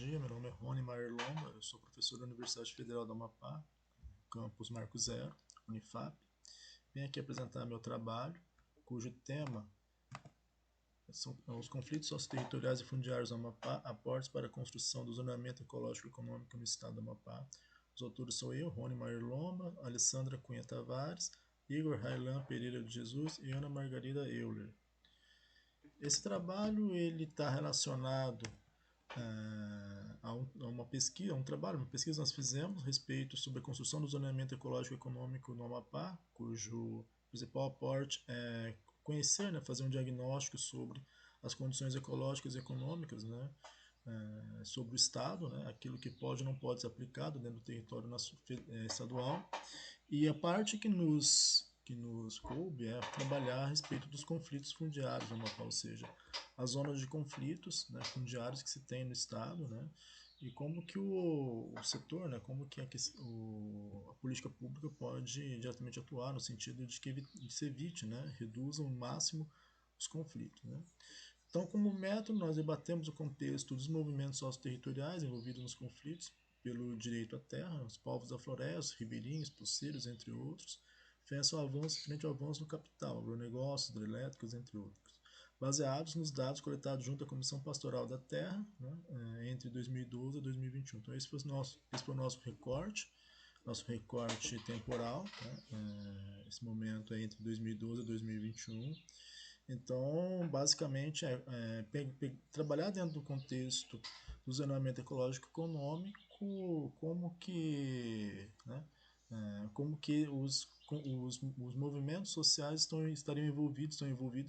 dia. Meu nome é Rony Maier Lomba, eu sou professor da Universidade Federal do Amapá, campus Marco Zero, Unifap. Venho aqui apresentar meu trabalho, cujo tema são os conflitos socioterritoriais e fundiários do Amapá, aportes para a construção do zonamento ecológico e econômico no estado do Amapá. Os autores sou eu, Rony Maier Lomba, Alessandra Cunha Tavares, Igor Railan Pereira de Jesus e Ana Margarida Euler. Esse trabalho ele está relacionado a uma pesquisa, uma pesquisa que nós fizemos a respeito sobre a construção do zoneamento ecológico e econômico no Amapá, cujo principal aporte é conhecer, né, fazer um diagnóstico sobre as condições ecológicas e econômicas, né, sobre o Estado, né, aquilo que pode ou não pode ser aplicado dentro do território estadual, e a parte que nos coube é trabalhar a respeito dos conflitos fundiários no Amapá, ou seja, as zonas de conflitos, né, fundiários que se tem no estado, né, e como que o setor, né, como que a política pública pode diretamente atuar no sentido de que se evite, né, reduza ao máximo os conflitos, né. Então, como método, nós debatemos o contexto dos movimentos socioterritoriais envolvidos nos conflitos pelo direito à terra, os povos da floresta, ribeirinhos, poceiros, entre outros, frente ao avanço do capital, agronegócios, hidrelétricos, entre outros, baseados nos dados coletados junto à Comissão Pastoral da Terra, né, entre 2012 e 2021. Então, esse foi o nosso recorte temporal, né, esse momento é entre 2012 e 2021. Então, basicamente, trabalhar dentro do contexto do zoneamento ecológico econômico, como que os movimentos sociais estão envolvidos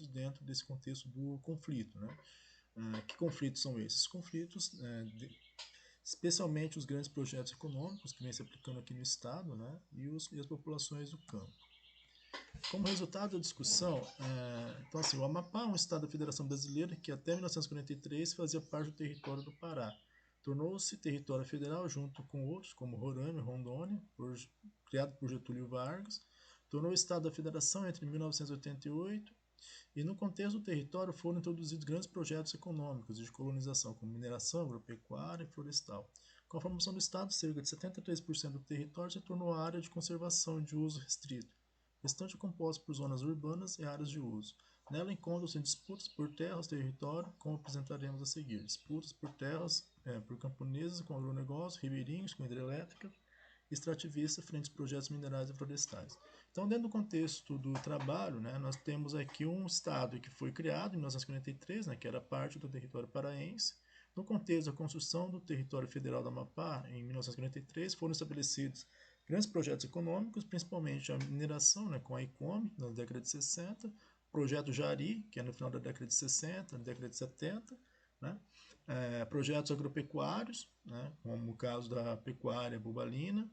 dentro desse contexto do conflito, né? Que conflitos são esses? Conflitos, especialmente os grandes projetos econômicos que vêm se aplicando aqui no estado, né? E as populações do campo. Como resultado da discussão, então assim, o Amapá é um estado da Federação Brasileira que até 1943 fazia parte do território do Pará. Tornou-se território federal junto com outros, como Roraima e Rondônia, criado por Getúlio Vargas. Tornou o estado da Federação entre 1988 e no contexto do território foram introduzidos grandes projetos econômicos de colonização, como mineração, agropecuária e florestal. Com a formação do estado, cerca de 73% do território se tornou área de conservação e de uso restrito. O restante é composto por zonas urbanas e áreas de uso. Nela encontram-se disputas por terras, território, como apresentaremos a seguir. Disputas por terras por camponeses com agronegócio, ribeirinhos com hidrelétrica, extrativista frente aos projetos minerais e florestais. Então, dentro do contexto do trabalho, né, nós temos aqui um estado que foi criado em 1943, né, que era parte do território paraense. No contexto da construção do território federal do Amapá, em 1943, foram estabelecidos grandes projetos econômicos, principalmente a mineração, né, com a ICOME, na década de 60, o projeto Jari, que é no final da década de 60, na década de 70, né, projetos agropecuários, né, como o caso da pecuária bubalina,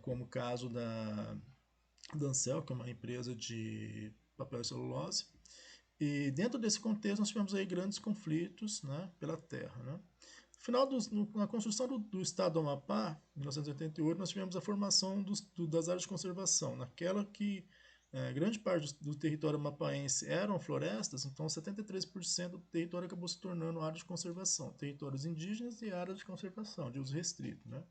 como o caso da Dancel, que é uma empresa de papel e celulose. E dentro desse contexto nós tivemos aí grandes conflitos, né, pela terra. Né. Na construção do Estado do Amapá, em 1988, nós tivemos a formação das áreas de conservação, naquela que grande parte do território amapaense eram florestas, então 73% do território acabou se tornando área de conservação, territórios indígenas e áreas de conservação, de uso restrito. Né?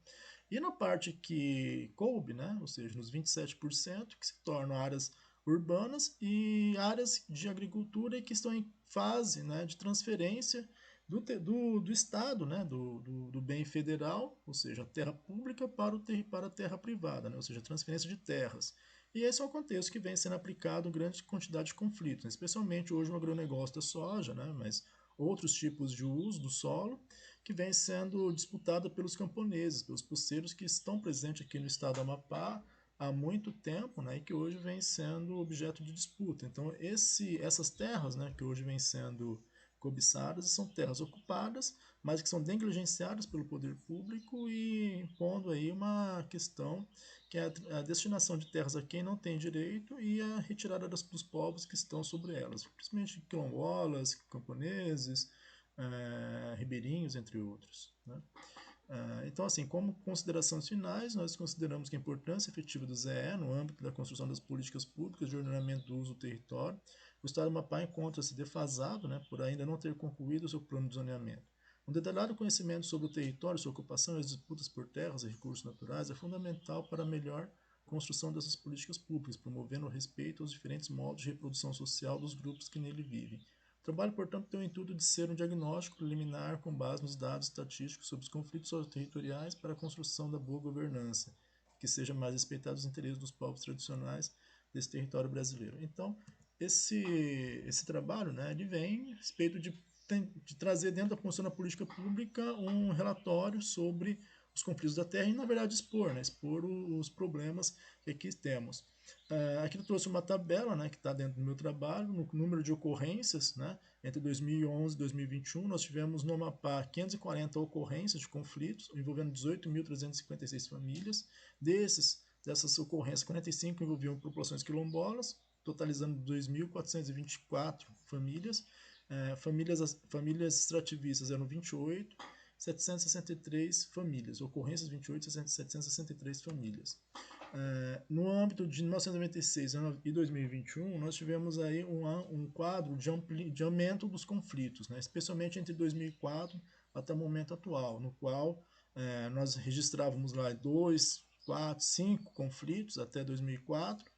E na parte que coube, né, ou seja, nos 27%, que se tornam áreas urbanas e áreas de agricultura que estão em fase, né, de transferência do Estado, né, do bem federal, ou seja, a terra pública para a terra privada, né, ou seja, transferência de terras. E esse é um contexto que vem sendo aplicado em grande quantidade de conflitos, né, especialmente hoje no agronegócio da soja, né, mas outros tipos de uso do solo, que vem sendo disputada pelos camponeses, pelos poceiros que estão presentes aqui no estado do Amapá há muito tempo, né, e que hoje vem sendo objeto de disputa. Então, essas terras, né, que hoje vêm sendo cobiçadas, são terras ocupadas, mas que são negligenciadas pelo poder público e impondo aí uma questão que é a destinação de terras a quem não tem direito e a retirada dos povos que estão sobre elas, principalmente quilombolas, camponeses, ribeirinhos, entre outros. Né? Então, assim, como considerações finais, nós consideramos que a importância efetiva do ZE no âmbito da construção das políticas públicas de ordenamento do uso do território, o Estado do Amapá encontra-se defasado, né, por ainda não ter concluído o seu plano de zoneamento. Um detalhado conhecimento sobre o território, sua ocupação e as disputas por terras e recursos naturais é fundamental para a melhor construção dessas políticas públicas, promovendo o respeito aos diferentes modos de reprodução social dos grupos que nele vivem. O trabalho, portanto, tem o intuito de ser um diagnóstico preliminar com base nos dados estatísticos sobre os conflitos territoriais para a construção da boa governança, que seja mais respeitados os interesses dos povos tradicionais desse território brasileiro. Então, esse trabalho, né, ele vem a respeito de trazer dentro da função da política pública um relatório sobre os conflitos da terra e, na verdade, expor, né, expor os problemas que aqui temos. Aqui eu trouxe uma tabela, né, que está dentro do meu trabalho, no número de ocorrências, né, entre 2011 e 2021, nós tivemos no Amapá 540 ocorrências de conflitos, envolvendo 18.356 famílias. Dessas ocorrências, 45 envolviam populações quilombolas, totalizando 2.424 famílias. Famílias extrativistas eram 28, 763 famílias, ocorrências 28, 763 famílias. No âmbito de 1996 e 2021, nós tivemos aí um quadro de aumento dos conflitos, né, especialmente entre 2004 até o momento atual, no qual nós registrávamos lá 2, 4, 5 conflitos até 2004,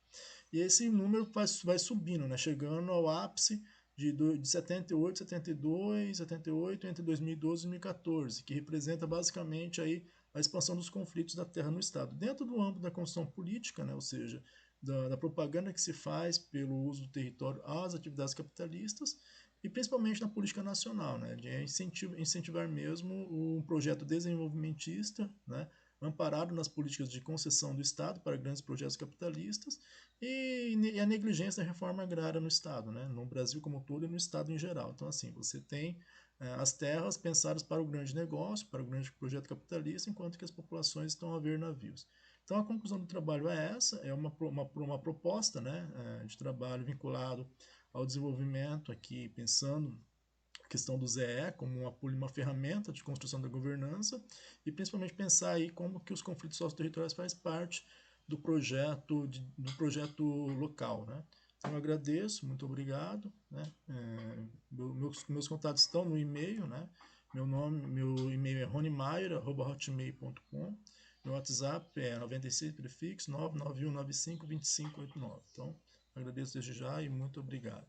e esse número vai subindo, né, chegando ao ápice de 78, 72, 78 entre 2012 e 2014, que representa basicamente aí a expansão dos conflitos da terra no Estado. Dentro do âmbito da construção política, né, ou seja, da propaganda que se faz pelo uso do território às atividades capitalistas, e principalmente na política nacional, né, de incentivar mesmo um projeto desenvolvimentista, né, amparado nas políticas de concessão do Estado para grandes projetos capitalistas e a negligência da reforma agrária no Estado, né, no Brasil como um todo e no Estado em geral. Então, assim, você tem as terras pensadas para o grande negócio, para o grande projeto capitalista, enquanto que as populações estão a ver navios. Então, a conclusão do trabalho é essa, é uma proposta, né, de trabalho vinculado ao desenvolvimento, aqui pensando a questão do ZE como uma ferramenta de construção da governança e principalmente pensar aí como que os conflitos socioterritoriais faz parte do projeto local, né? Então eu agradeço, muito obrigado, né? Meus contatos estão no e-mail, né? Meu e-mail é ronimayer@hotmail.com. Meu WhatsApp é 96 prefixo 991952589. Então, agradeço desde já e muito obrigado.